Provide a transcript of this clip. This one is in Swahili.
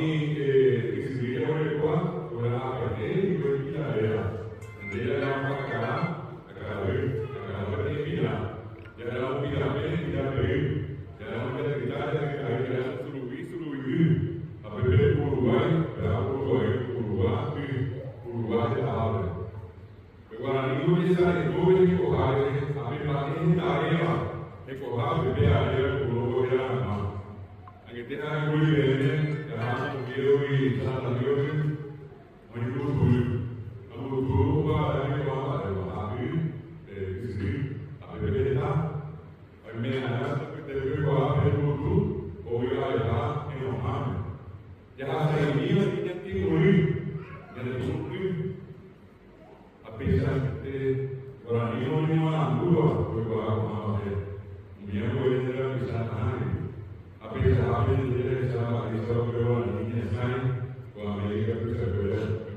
Oni escribía con el cual, con la parte y con la era. Andrea la acá de Mila. Ya la unidad de ya ve. Ya la unidad de ya sulubi. A beber Uruguay, Uruguay de la habla. Agora, a língua de Israel, de Corral, a memória da área, é Corral, bebê, área, Uruguai, a que tem a Uruguai, a Rio e Santa Deus, onde o